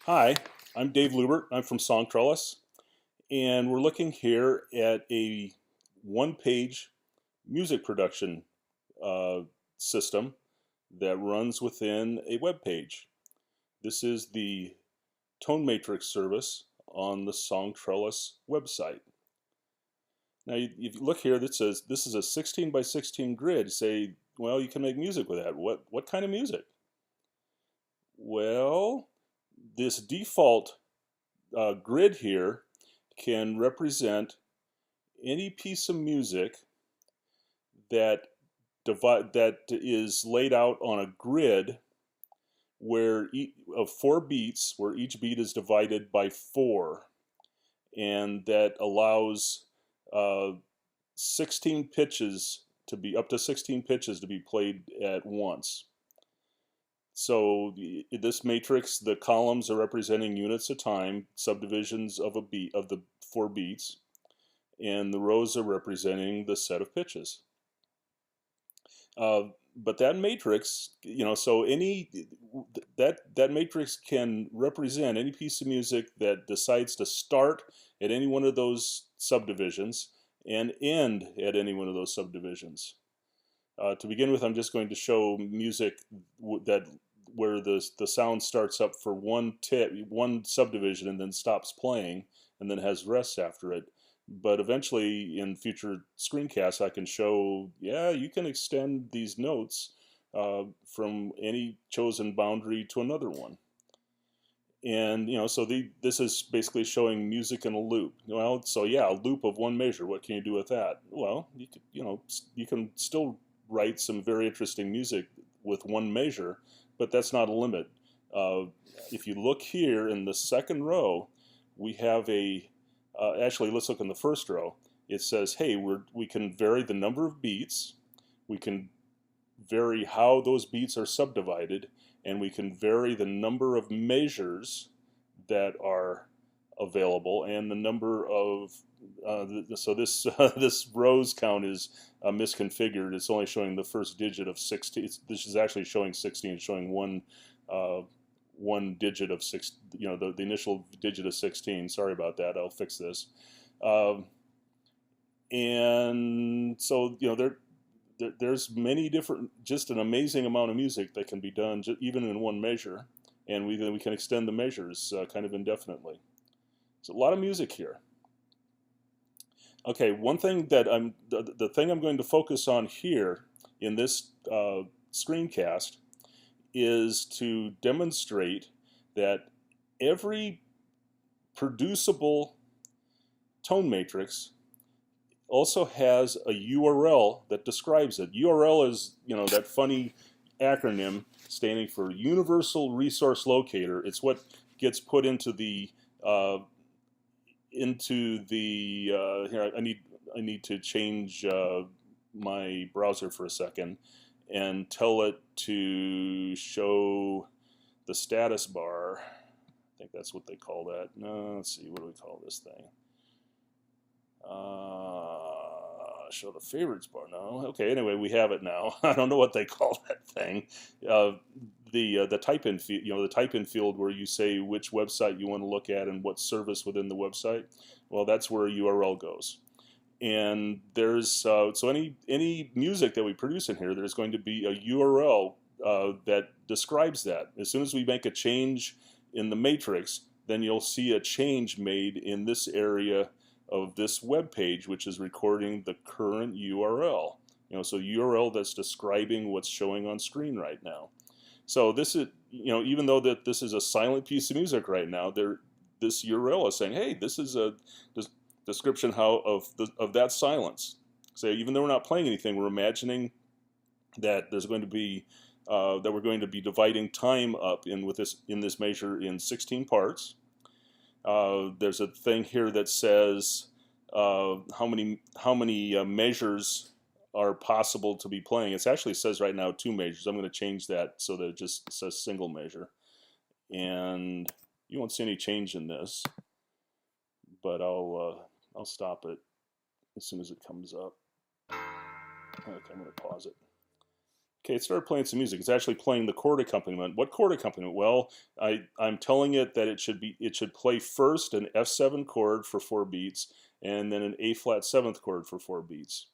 Hi, I'm Dave Lubert. I'm from SongTrellis, and we're looking here at a one-page music production uh, system that runs within a web page. This is the Tonematrix service on the SongTrellis website. Now, if you look here, that says this is a 16 by 16 grid. Say, well, you can make music with that. What kind of music? Well, this default grid here can represent any piece of music that that is laid out on a grid where of 4 beats, where each beat is divided by 4, and that allows uh, 16 pitches to be up to 16 pitches to be played at once. So this matrix, the columns are representing units of time, subdivisions of a beat of the 4 beats, and the rows are representing the set of pitches. But that matrix, so that matrix can represent any piece of music that decides to start at any one of those subdivisions and end at any one of those subdivisions. To begin with, I'm just going to show music that where the sound starts up for one subdivision and then stops playing and then has rest after it. But eventually, in future screencasts, I can show, yeah, you can extend these notes from any chosen boundary to another one. And so this is basically showing music in a loop. Well, so yeah, a loop of one measure. What can you do with that? Well, you can still write some very interesting music with one measure, but that's not a limit. Uh, if you look here in the second row, we have actually, let's look in the first row. It says, hey, we can vary the number of beats, we can vary how those beats are subdivided, and we can vary the number of measures that are available and the number of so this this rows count is misconfigured. It's only showing the first digit of 16. This is actually showing 16. It's showing one digit of 6. The initial digit of 16. Sorry about that. I'll fix this. Um, and so there's many different, just an amazing amount of music that can be done even in one measure, and we can extend the measures kind of indefinitely. There's a lot of music here. Okay, one thing that the thing I'm going to focus on here in this screencast is to demonstrate that every producible tone matrix also has a URL that describes it. URL is that funny acronym standing for Universal Resource Locator. It's what gets put into the here. I need to change my browser for a second and tell it to show the status bar. I think that's what they call that. No, let's see. What do we call this thing? Show the favorites bar. No, okay. Anyway, we have it now. I don't know what they call that thing. The type in field, the type in field where you say which website you want to look at and what service within the website. Well, that's where a URL goes. And there's so any music that we produce in here, there's going to be a URL that describes that. As soon as we make a change in the matrix, then you'll see a change made in this area of this web page, which is recording the current URL. So URL that's describing what's showing on screen right now. So this is, even though that this is a silent piece of music right now, this URL is saying, hey, this is a description of that silence. So even though we're not playing anything, we're imagining that there's going to be that we're going to be dividing time up in this measure in 16 parts. There's a thing here that says how many measures are possible to be playing. It actually says right now 2 measures. I'm going to change that so that it just says single measure. And you won't see any change in this, but I'll stop it as soon as it comes up. Okay, I'm going to pause it. Okay, it started playing some music. It's actually playing the chord accompaniment. What chord accompaniment? Well, I'm telling it that it should play first an F7 chord for 4 beats, and then an A flat 7th chord for 4 beats.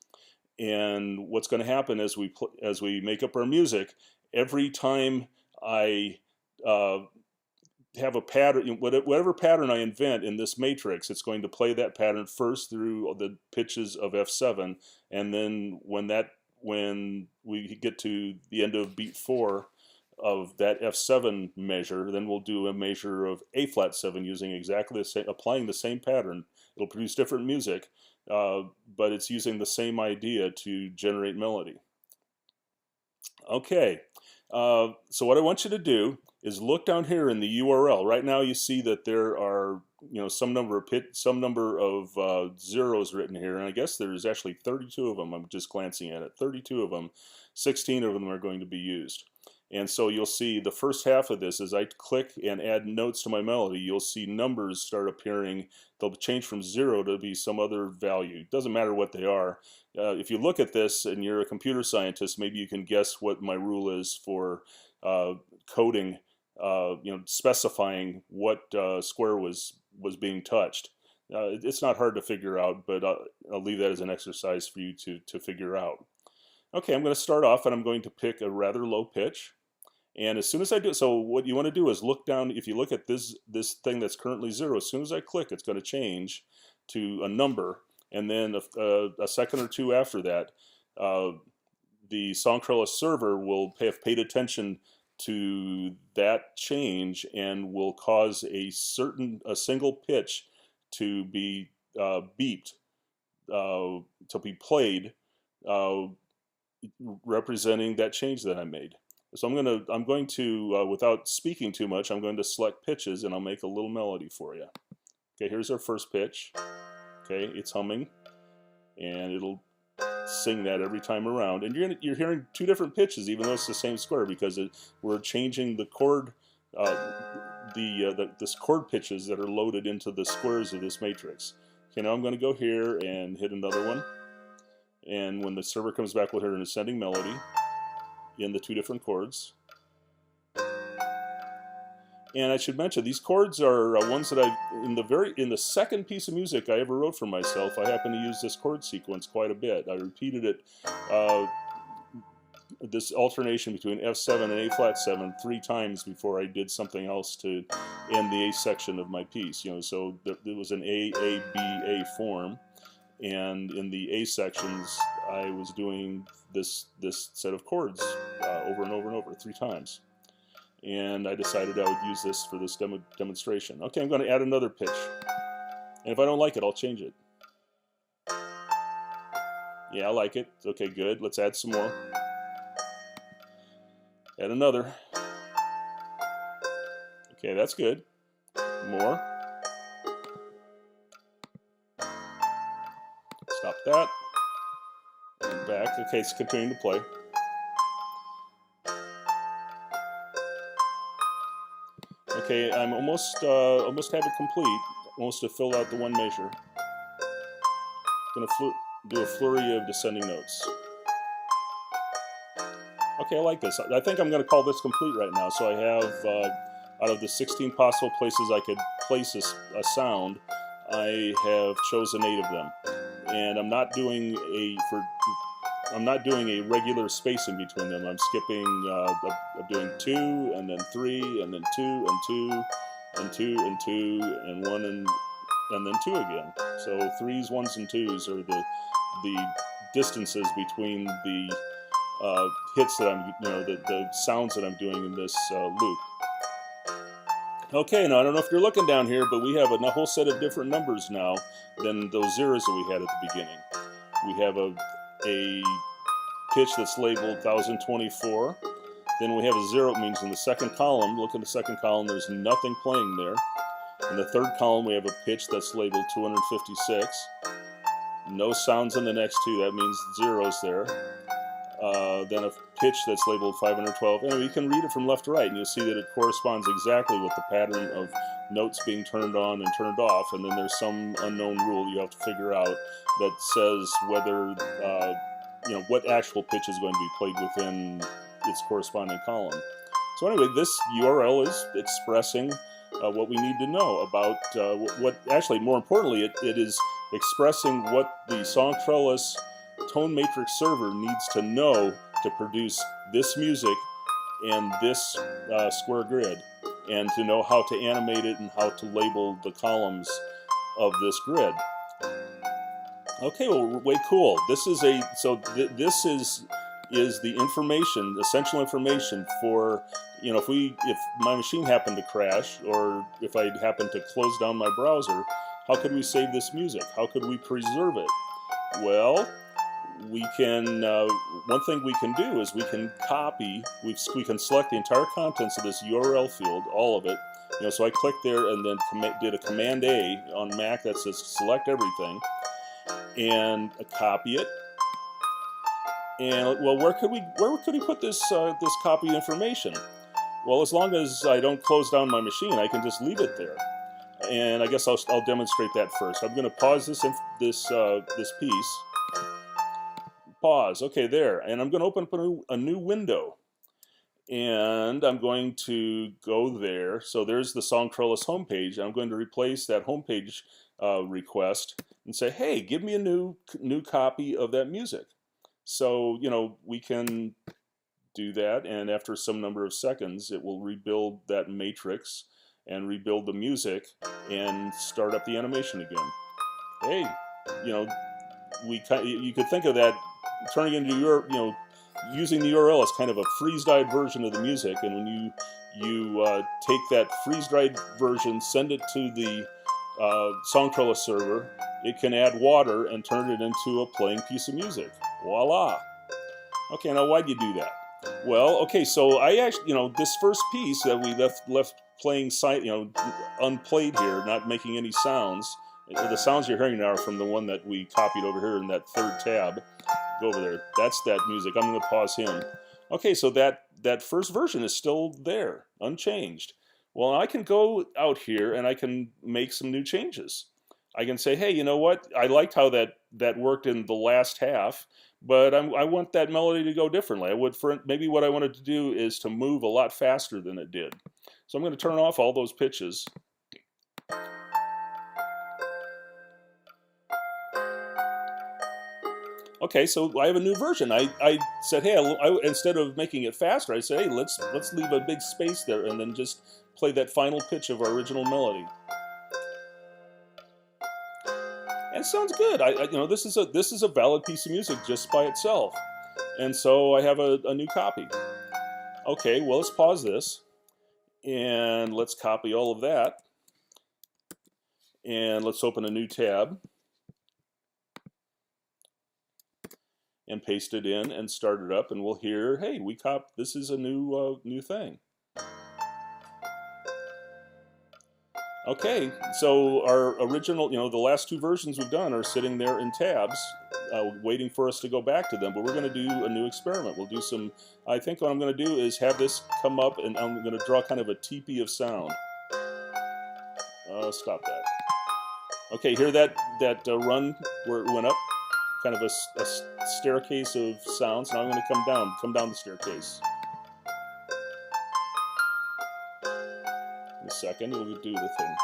And what's going to happen as we make up our music, every time I have a pattern, whatever pattern I invent in this matrix, it's going to play that pattern first through the pitches of F7, and then when we get to the end of beat 4 of that F7 measure, then we'll do a measure of A flat 7 using exactly the same, applying the same pattern. It'll produce different music, but it's using the same idea to generate melody. Okay, so what I want you to do is look down here in the URL. Right now you see that there are some number of zeros written here, and I guess there's actually 32 of them. I'm just glancing at it. 32 of them. 16 of them are going to be used. And so you'll see the first half of this, as I click and add notes to my melody, you'll see numbers start appearing. They'll change from 0 to be some other value. Doesn't matter what they are. If you look at this and you're a computer scientist, maybe you can guess what my rule is for coding, specifying what square was being touched. It's not hard to figure out, but I'll leave that as an exercise for you to figure out. Okay, I'm going to start off and I'm going to pick a rather low pitch. And as soon as I do, so what you want to do is look down. If you look at this thing that's currently 0, as soon as I click, it's going to change to a number, and then a second or two after that, the SongTrellis server will have paid attention to that change and will cause a single pitch to be beeped, to be played, representing that change that I made. So I'm going to without speaking too much, I'm going to select pitches and I'll make a little melody for you. Okay, here's our first pitch. Okay, it's humming, and it'll sing that every time around. And you're hearing 2 different pitches, even though it's the same square, because we're changing the chord, this chord pitches that are loaded into the squares of this matrix. Okay, now I'm going to go here and hit another one. And when the server comes back, we'll hear an ascending melody in the 2 different chords. And I should mention, these chords are ones that in the second piece of music I ever wrote for myself. I happen to use this chord sequence quite a bit. I repeated it, this alternation between F7 and A flat 7 3 times before I did something else to end the A section of my piece. So there was an A, B, A form. And in the A sections, I was doing this set of chords over and over and over 3 times. And I decided I would use this for this demonstration. Okay, I'm going to add another pitch. And if I don't like it, I'll change it. Yeah, I like it. Okay, good. Let's add some more. Add another. Okay, that's good. More. Stop that. And back. Okay, it's continuing to play. Okay, I'm almost have it complete. Almost to fill out the one measure. Going to do a flurry of descending notes. Okay, I like this. I think I'm going to call this complete right now. So I have, out of the 16 possible places I could place a sound, I have chosen 8 of them. And I'm not doing a regular spacing between them. I'm skipping. I'm doing 2 and then 3 and then 2 and 2 and 2 and 2 and 1 and then 2 again. So 3s, 1s, and 2s are the distances between the hits that I'm, the sounds that I'm doing in this loop. Okay, now I don't know if you're looking down here, but we have a whole set of different numbers now than those zeros that we had at the beginning. We have a pitch that's labeled 1024. Then we have a 0. It means in the second column, look at the second column, there's nothing playing there. In the third column, we have a pitch that's labeled 256. No sounds in the next 2, that means zeros there. Then a pitch that's labeled 512. And you can read it from left to right, and you'll see that it corresponds exactly with the pattern of notes being turned on and turned off. And then there's some unknown rule you have to figure out that says whether, what actual pitch is going to be played within its corresponding column. So anyway, this URL is expressing what we need to know about what actually, more importantly, it is expressing what the SongTrellis Tonematrix server needs to know to produce this music and this square grid, and to know how to animate it and how to label the columns of this grid. Okay, well, way cool. This is this is the information, essential information for, you know, if my machine happened to crash, or if I happened to close down my browser, how could we save this music? How could we preserve it? Well, we can, one thing we can do is we can copy, we can select the entire contents of this URL field, all of it. You know, so I clicked there and then did a Command A on Mac that says select everything, and copy it. And well, where could we put this this copy information? Well, as long as I don't close down my machine, I can just leave it there. And I guess I'll demonstrate that first. I'm going to pause this piece. Pause. Okay, there. And I'm going to open up a new window. And I'm going to go there. So there's the SongTrellis homepage. I'm going to replace that homepage request and say, hey, give me a new copy of that music. So, you know, we can do that, and after some number of seconds, it will rebuild that matrix and rebuild the music and start up the animation again. Hey, you know, you could think of that turning into using the URL as kind of a freeze-dried version of the music, and when you take that freeze-dried version, send it to the SongTrellis server, it can add water and turn it into a playing piece of music. Voila! Okay, now why'd you do that? Well, okay, so I actually, you know, this first piece that we left playing, unplayed here, not making any sounds. The sounds you're hearing now are from the one that we copied over here in that third tab. Go over there. That's that music. I'm going to pause him. Okay, so that first version is still there, unchanged. Well, I can go out here and I can make some new changes. I can say, hey, you know what? I liked how that worked in the last half, but I want that melody to go differently. Maybe what I wanted to do is to move a lot faster than it did. So I'm going to turn off all those pitches. Okay, so I have a new version. I said, hey, instead of making it faster, I said, hey, let's leave a big space there and then just play that final pitch of our original melody. And it sounds good. You know, this is a valid piece of music just by itself. And so I have a new copy. Okay, well, let's pause this and let's copy all of that. And let's open a new tab and paste it in and start it up, and we'll hear, hey, this is a new thing. Okay, so our original, you know, the last two versions we've done are sitting there in tabs, waiting for us to go back to them, but we're going to do a new experiment. We'll do some, I think what I'm going to do is have this come up, and I'm going to draw kind of a teepee of sound. Stop that. Okay, hear that run where it went up? Kind of a staircase of sounds. Now I'm going to come down the staircase. In a second, it'll do the thing.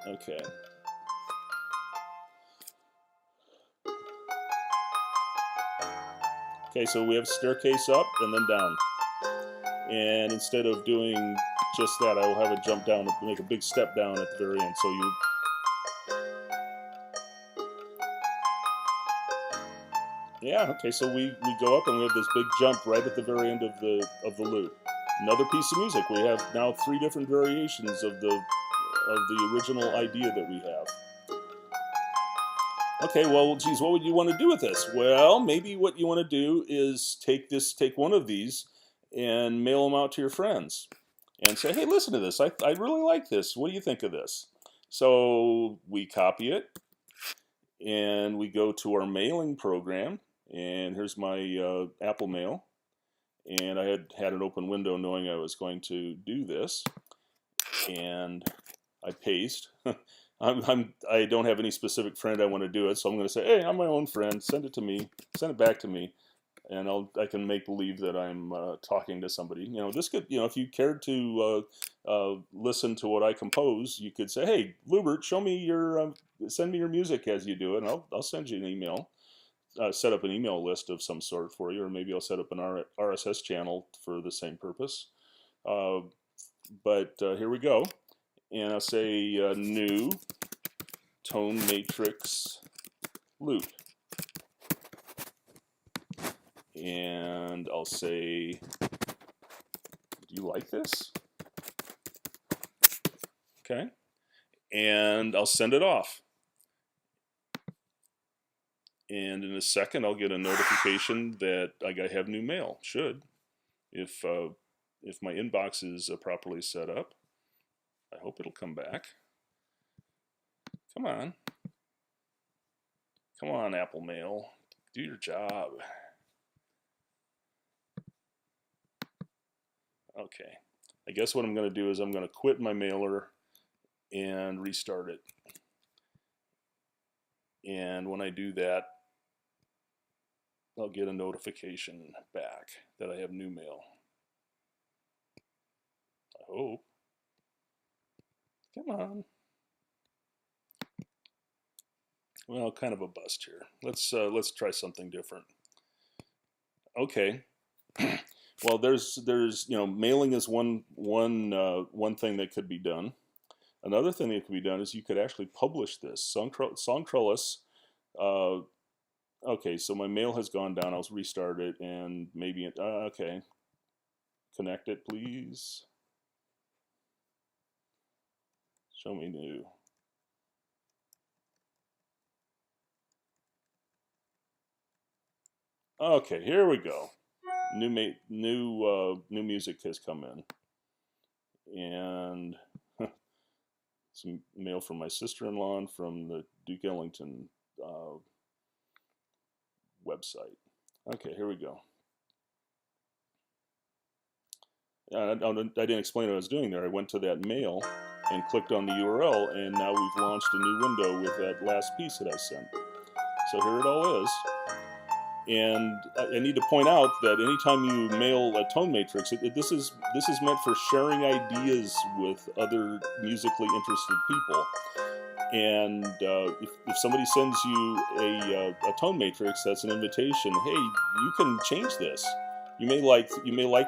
Okay. Okay, so we have staircase up and then down. And instead of doing just that, I will have it jump down and make a big step down at the very end. So you. Yeah, okay, so we go up and we have this big jump right at the very end of the loop. Another piece of music. We have now 3 different variations of the original idea that we have. Okay, well, geez, what would you want to do with this? Well, maybe what you want to do is take one of these and mail them out to your friends and say, hey, listen to this. I really like this. What do you think of this? So we copy it and we go to our mailing program, and here's my Apple Mail, and I had an open window knowing I was going to do this, and I paste. I don't have any specific friend I want to do it, so I'm going to say, hey, I'm my own friend. Send it to me. Send it back to me, and I can make believe that I'm talking to somebody. You know, this could, you know, if you cared to listen to what I compose, you could say, hey, Lubert, show me your send me your music as you do it, and I'll send you an email. Set up an email list of some sort for you, or maybe I'll set up an RSS channel for the same purpose. But here we go, and I'll say new Tonematrix loop, and I'll say, do you like this? Okay, and I'll send it off. And in a second, I'll get a notification that I have new mail. Should, if my inbox is properly set up. I hope it'll come back. Come on. Come on, Apple Mail. Do your job. Okay. I guess what I'm going to do is I'm going to quit my mailer and restart it. And when I do that, I'll get a notification back that I have new mail. I hope. Come on. Well, kind of a bust here. Let's try something different. Okay. Well, there's you know, mailing is one thing that could be done. Another thing that could be done is you could actually publish this. SongTrellis. Okay, so my mail has gone down. I'll restart it and maybe okay. Connect it, please. Show me new. Okay, here we go. New music has come in, and some mail from my sister-in-law and from the Duke Ellington website. Okay, here we go. I didn't explain what I was doing there. I went to that mail and clicked on the URL, and now we've launched a new window with that last piece that I sent. So here it all is. And I need to point out that anytime you mail a Tonematrix, this is meant for sharing ideas with other musically interested people. And if somebody sends you a Tonematrix, that's an invitation. Hey, you can change this. You may like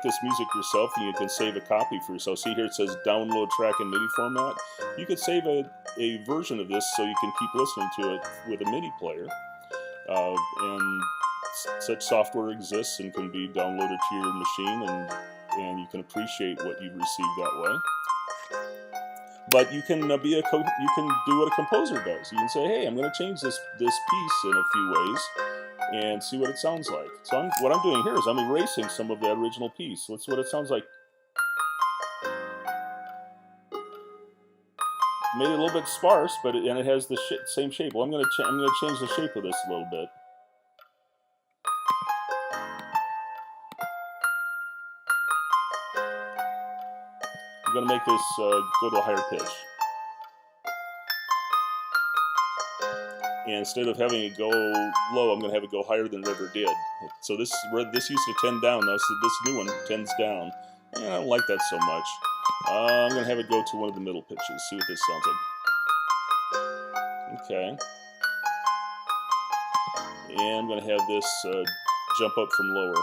this music yourself, and you can save a copy for yourself. See here, it says download track in MIDI format. You could save a version of this so you can keep listening to it with a MIDI player. And such software exists and can be downloaded to your machine, and you can appreciate what you receive that way. But you can you can do what a composer does. You can say, hey, I'm going to change this piece in a few ways and see what it sounds like. So what I'm doing here is I'm erasing some of that original piece. What's what it sounds like. Made it a little bit sparse, but it has the same shape. Well, I'm going to change the shape of this a little bit. I'm going to make this go to a higher pitch. And instead of having it go low, I'm going to have it go higher than it ever did. So this used to tend down, though, so this new one tends down. And I don't like that so much. I'm going to have it go to one of the middle pitches, see what this sounds like. Okay. And I'm going to have this jump up from lower.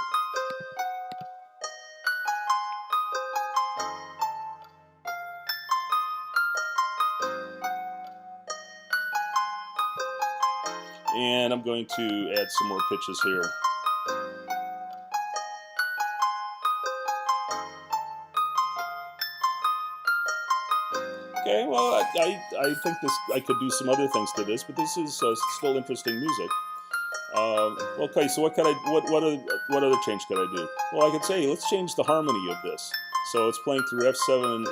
And I'm going to add some more pitches here. Okay, well, I think I could do some other things to this, but this is still interesting music. Okay, so what other change could I do? Well, I could say let's change the harmony of this. So it's playing through F7 and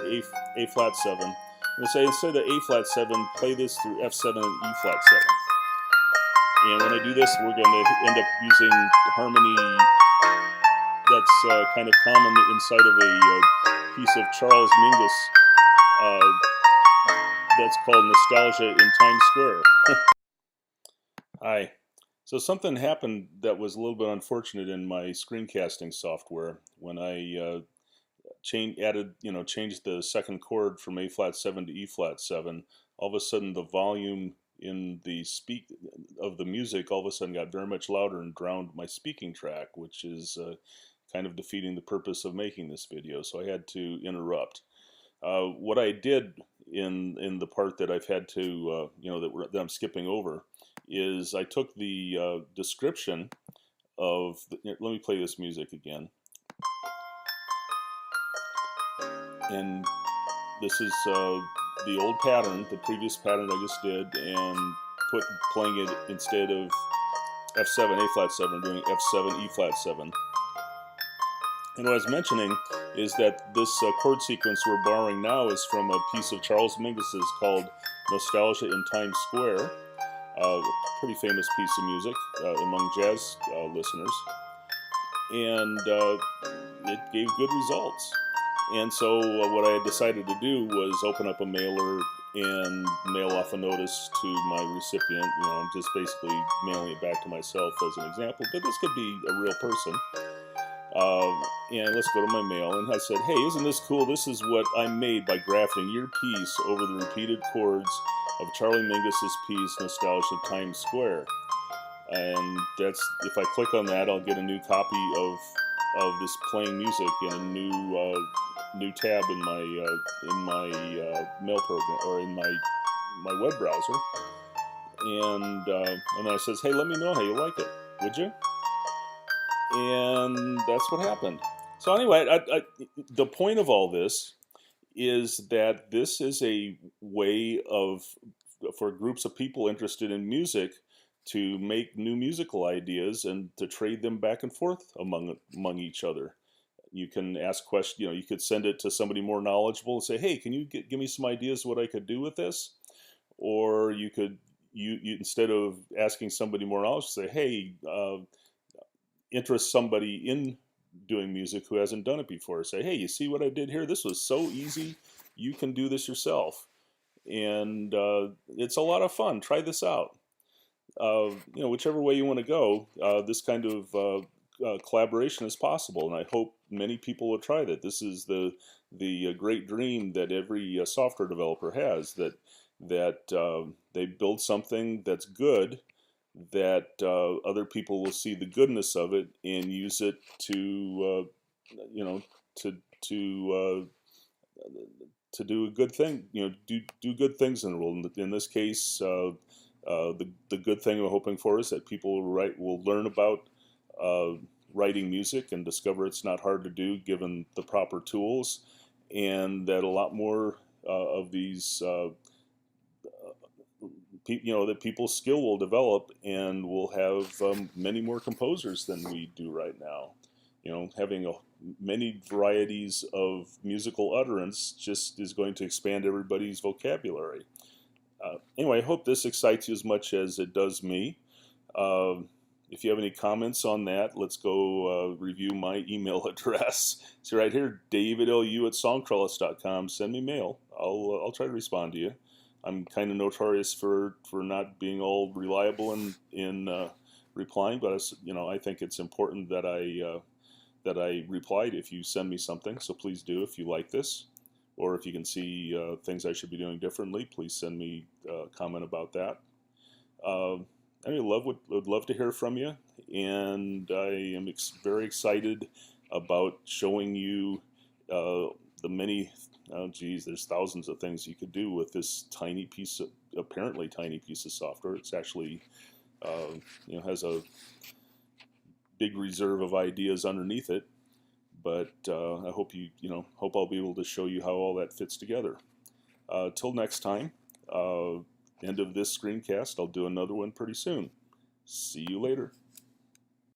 A flat 7. I'm going to say instead of A flat 7, play this through F7 and E flat 7. And when I do this, we're going to end up using harmony that's kind of common inside of a piece of Charles Mingus that's called Nostalgia in Times Square. Hi. So something happened that was a little bit unfortunate in my screencasting software when I changed the second chord from A flat 7 to E flat 7. All of a sudden, the volume in the speak of the music all of a sudden got very much louder and drowned my speaking track, which is kind of defeating the purpose of making this video. So I had to interrupt. What I did in the part that I've had to that I'm skipping over is I took the description of let me play this music again, and this is the old pattern, the previous pattern I just did, and playing it instead of F7 A flat 7, doing F7 E flat 7. And what I was mentioning is that this chord sequence we're borrowing now is from a piece of Charles Mingus's called Nostalgia in Times Square, a pretty famous piece of music among jazz listeners. And it gave good results. And so what I had decided to do was open up a mailer and mail off a notice to my recipient. I'm just basically mailing it back to myself as an example, but this could be a real person. And let's go to my mail, and I said, hey, isn't this cool? This is what I made by grafting your piece over the repeated chords of Charlie Mingus's piece, Nostalgia Times Square. And that's, if I click on that, I'll get a new copy of this playing music in a new tab in my mail program, or in my web browser. And I says, hey, let me know how you like it, would you? And that's what happened. So anyway, the point of all this is that this is a way for groups of people interested in music to make new musical ideas and to trade them back and forth among each other. You can ask questions. You could send it to somebody more knowledgeable and say, hey, can you give me some ideas of what I could do with this? Or you could, instead of asking somebody more knowledgeable, say, hey, interest somebody in doing music who hasn't done it before. Say, hey, you see what I did here? This was so easy. You can do this yourself. And it's a lot of fun. Try this out. Whichever way you want to go, this kind of collaboration is possible, and I hope many people will try that. This is the great dream that every software developer has, that they build something that's good, that other people will see the goodness of it and use it to do a good thing. Do good things in the world. In this case, the good thing we're hoping for is that people will learn about writing music and discover it's not hard to do given the proper tools, and that a lot more of these that people's skill will develop, and we'll have many more composers than we do right now. Having many varieties of musical utterance just is going to expand everybody's vocabulary. Anyway, I hope this excites you as much as it does me. If you have any comments on that, let's go review my email address. It's right here, davidlu@songtrellis.com. Send me mail. I'll try to respond to you. I'm kind of notorious for not being all reliable in replying, but I think it's important that I replied if you send me something. So please do if you like this, or if you can see things I should be doing differently. Please send me a comment about that. I would love to hear from you, and I am very excited about showing you the many. Oh geez, there's thousands of things you could do with this apparently tiny piece of software. It's actually has a big reserve of ideas underneath it, but I hope hope I'll be able to show you how all that fits together. Till next time, end of this screencast. I'll do another one pretty soon. See you later.